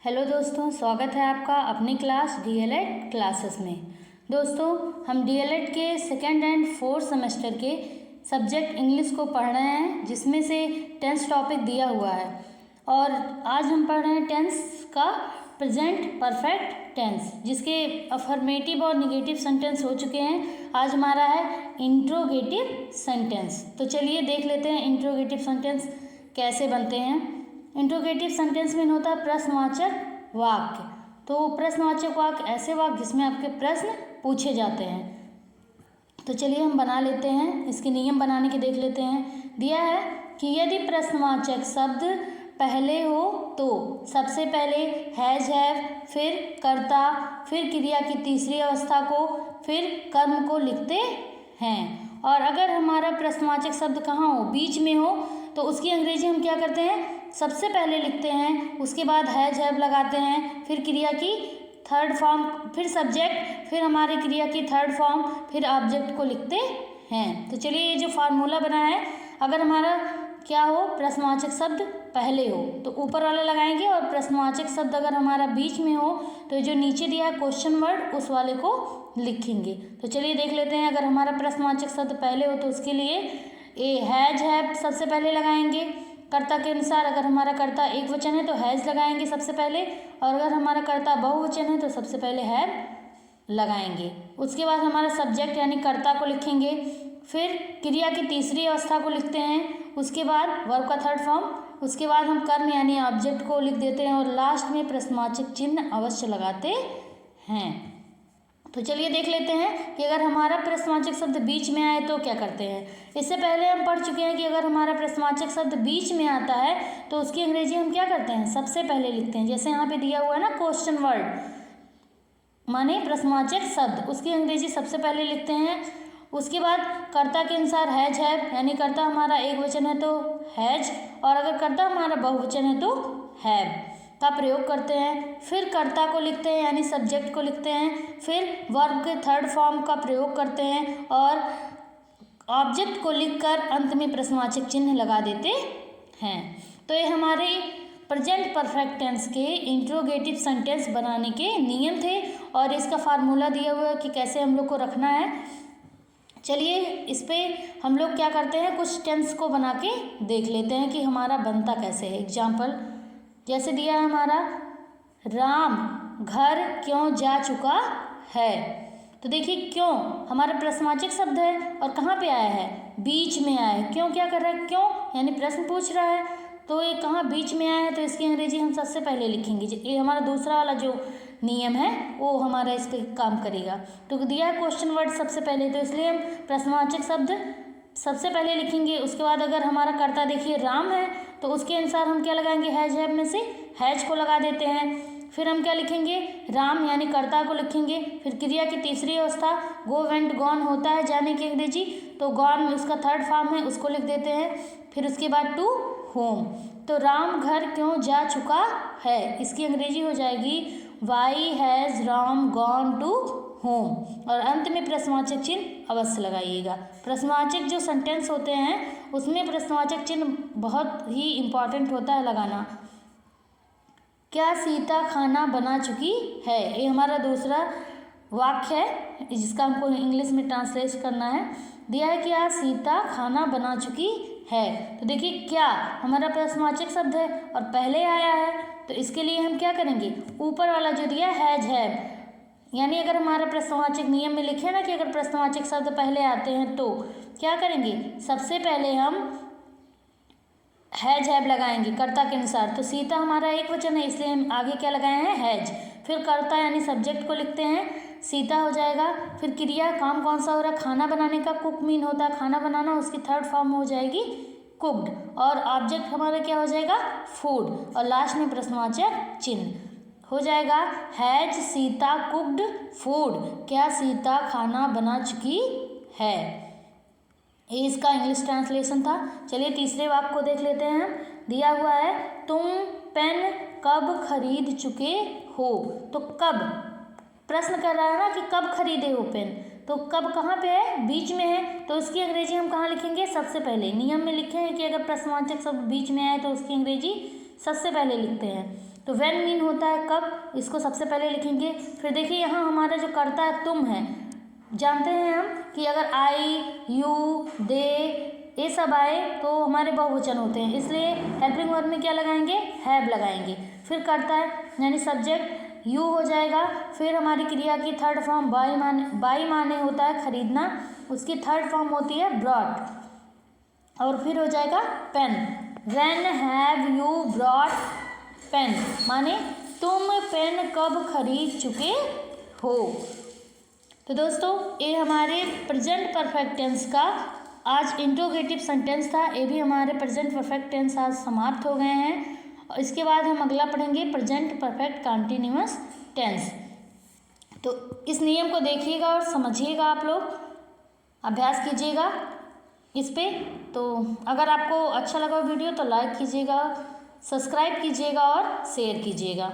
Hello दोस्तों, स्वागत है आपका अपनी क्लास डीएलएड क्लासेस में। दोस्तों, हम डीएलएड के सेकेंड एंड फोर्थ सेमेस्टर के सब्जेक्ट इंग्लिश को पढ़ रहे हैं, जिसमें से टेंस टॉपिक दिया हुआ है। और आज हम पढ़ रहे हैं टेंस का प्रेजेंट परफेक्ट टेंस, जिसके अफर्मेटिव और निगेटिव सेंटेंस हो चुके हैं। आज हमारा है इंट्रोगेटिव सेंटेंस। तो चलिए देख लेते हैं इंट्रोगेटिव सेंटेंस कैसे बनते हैं। इंट्रोगेटिव सेंटेंस में होता है प्रश्नवाचक वाक्य। तो प्रश्नवाचक वाक्य ऐसे वाक्य जिसमें आपके प्रश्न पूछे जाते हैं। तो चलिए हम बना लेते हैं, इसके नियम बनाने के देख लेते हैं। दिया है कि यदि प्रश्नवाचक शब्द पहले हो तो सबसे पहले हैज हैव, फिर कर्ता, फिर क्रिया की तीसरी अवस्था को, फिर कर्म को लिखते हैं। और अगर हमारा प्रश्नवाचक शब्द कहाँ हो, बीच में हो, तो उसकी अंग्रेजी हम क्या करते हैं, सबसे पहले लिखते हैं, उसके बाद हैज हैव लगाते हैं, फिर क्रिया की थर्ड फॉर्म, फिर सब्जेक्ट, फिर हमारी क्रिया की थर्ड फॉर्म, फिर ऑब्जेक्ट को लिखते हैं। तो चलिए ये जो फार्मूला बना है, अगर हमारा क्या हो, प्रश्नवाचक शब्द पहले हो तो ऊपर वाला लगाएंगे, और प्रश्नवाचक शब्द अगर हमारा बीच में हो तो जो नीचे दिया है क्वेश्चन वर्ड, उस वाले को लिखेंगे। तो चलिए देख लेते हैं। अगर हमारा प्रश्नवाचक शब्द पहले हो तो उसके लिए ए हैज हैव सबसे पहले लगाएंगे। कर्ता के अनुसार अगर हमारा कर्ता एक वचन है तो हैज लगाएंगे सबसे पहले, और अगर हमारा कर्ता बहुवचन है तो सबसे पहले हैव लगाएंगे। उसके बाद हमारा सब्जेक्ट यानी कर्ता को लिखेंगे, फिर क्रिया की तीसरी अवस्था को लिखते हैं, उसके बाद वर्ब का थर्ड फॉर्म, उसके बाद हम कर्म यानी ऑब्जेक्ट को लिख देते हैं, और लास्ट में प्रश्नवाचक चिन्ह अवश्य लगाते हैं। तो चलिए देख लेते हैं कि अगर हमारा प्रश्नवाचक शब्द बीच में आए तो क्या करते हैं। इससे पहले हम पढ़ चुके हैं कि अगर हमारा प्रश्नवाचक शब्द बीच में आता है तो उसकी अंग्रेजी हम क्या करते हैं, सबसे पहले लिखते हैं। जैसे यहाँ पे दिया हुआ है ना क्वेश्चन वर्ड माने प्रश्नवाचक शब्द, उसकी अंग्रेजी सबसे पहले लिखते हैं। उसके बाद कर्ता के अनुसार हैज हैव, यानी कर्ता हमारा एक वचन है तो हैज, और अगर कर्ता हमारा बहुवचन है तो हैव का प्रयोग करते हैं। फिर कर्ता को लिखते हैं यानी सब्जेक्ट को लिखते हैं, फिर वर्ब के थर्ड फॉर्म का प्रयोग करते हैं, और ऑब्जेक्ट को लिखकर अंत में प्रश्नवाचक चिन्ह लगा देते हैं। तो ये हमारे प्रेजेंट परफेक्ट टेंस के इंट्रोगेटिव सेंटेंस बनाने के नियम थे, और इसका फार्मूला दिया हुआ है कि कैसे हम लोग को रखना है। चलिए इस पे हम लोग क्या करते हैं, कुछ टेंस को बना के देख लेते हैं कि हमारा बनता कैसे है। एग्जाम्पल जैसे दिया है हमारा, राम घर क्यों जा चुका है। तो देखिए क्यों हमारा प्रश्नवाचक शब्द है और कहाँ पे आया है, बीच में आया है। क्यों क्या कर रहा है, क्यों यानी प्रश्न पूछ रहा है, तो ये कहाँ बीच में आया है, तो इसकी अंग्रेजी हम सबसे पहले लिखेंगे। ये हमारा दूसरा वाला जो नियम है वो हमारा इस पर काम करेगा। तो दिया है क्वेश्चन वर्ड सबसे पहले, तो इसलिए हम प्रश्नवाचक शब्द सबसे पहले लिखेंगे। उसके बाद अगर हमारा कर्ता देखिए राम है तो उसके अनुसार हम क्या लगाएंगे, हैज हैव में से हैज को लगा देते हैं। फिर हम क्या लिखेंगे, राम यानी कर्ता को लिखेंगे। फिर क्रिया की तीसरी अवस्था गो वेंट गॉन होता है जाने की अंग्रेजी, तो गॉन में उसका थर्ड फॉर्म है, उसको लिख देते हैं। फिर उसके बाद टू होम, तो राम घर क्यों जा चुका है, इसकी अंग्रेजी हो जाएगी why has Ram gone to home, और अंत में प्रश्नवाचक चिन्ह अवश्य लगाइएगा। प्रश्नवाचक जो सेंटेंस होते हैं उसमें प्रश्नवाचक चिन्ह बहुत ही इम्पॉर्टेंट होता है लगाना। क्या सीता खाना बना चुकी है, ये हमारा दूसरा वाक्य है जिसका हमको इंग्लिश में ट्रांसलेट करना है। दिया है क्या सीता खाना बना चुकी है, तो देखिए क्या हमारा प्रश्नवाचक शब्द है और पहले आया है, तो इसके लिए हम क्या करेंगे, ऊपर वाला जो दिया हैज हैव, यानी अगर हमारा प्रश्नवाचक नियम में लिखे ना कि अगर प्रश्नवाचक शब्द पहले आते हैं तो क्या करेंगे, सबसे पहले हम हैज हैव लगाएंगे कर्ता के अनुसार। तो सीता हमारा एक वचन है इसलिए हम आगे क्या लगाए हैं, हैज। फिर कर्ता यानी सब्जेक्ट को लिखते हैं, सीता हो जाएगा। फिर क्रिया काम कौन सा हो रहा है, खाना बनाने का, कुक मीन होता है खाना बनाना, उसकी थर्ड फॉर्म हो जाएगी कुक्ड, और ऑब्जेक्ट हमारा क्या हो जाएगा, फूड, और लास्ट में प्रश्नवाचक चिन्ह हो जाएगा हैज सीता कुक्ड फूड, क्या सीता खाना बना चुकी है। ये इसका इंग्लिश ट्रांसलेशन था। चलिए तीसरे वाक्य को देख लेते हैं। दिया हुआ है तुम पेन कब खरीद चुके हो, तो कब प्रश्न कर रहा है ना कि कब खरीदे हो पेन, तो कब कहाँ पे है, बीच में है, तो इसकी अंग्रेजी हम कहाँ लिखेंगे, सबसे पहले। नियम में लिखे हैं कि अगर प्रश्नवाचक शब्द बीच में आए तो उसकी अंग्रेजी सबसे पहले लिखते हैं। तो व्हेन मीन होता है कब, इसको सबसे पहले लिखेंगे। फिर देखिए यहाँ हमारा जो कर्ता है तुम है, जानते हैं हम कि अगर आई, यू, दे ये सब आए तो हमारे बहुवचन होते हैं, इसलिए हेल्पिंग वर्ब में क्या लगाएंगे, हैव लगाएंगे। फिर कर्ता है यानी सब्जेक्ट यू हो जाएगा। फिर हमारी क्रिया की थर्ड फॉर्म बाई माने होता है खरीदना, उसकी थर्ड फॉर्म होती है ब्रॉट। और फिर हो जाएगा pen. When have you brought pen, माने तुम पेन कब खरीद चुके हो। तो दोस्तों ये हमारे प्रेजेंट परफेक्ट टेंस का आज इंट्रोगेटिव सेंटेंस था। ये भी हमारे प्रेजेंट परफेक्ट टेंस आज समाप्त हो गए हैं। और इसके बाद हम अगला पढ़ेंगे प्रेजेंट परफेक्ट कंटिन्यूअस टेंस। तो इस नियम को देखिएगा और समझिएगा, आप लोग अभ्यास कीजिएगा इस पे। तो अगर आपको अच्छा लगा वीडियो तो लाइक कीजिएगा, सब्सक्राइब कीजिएगा और शेयर कीजिएगा।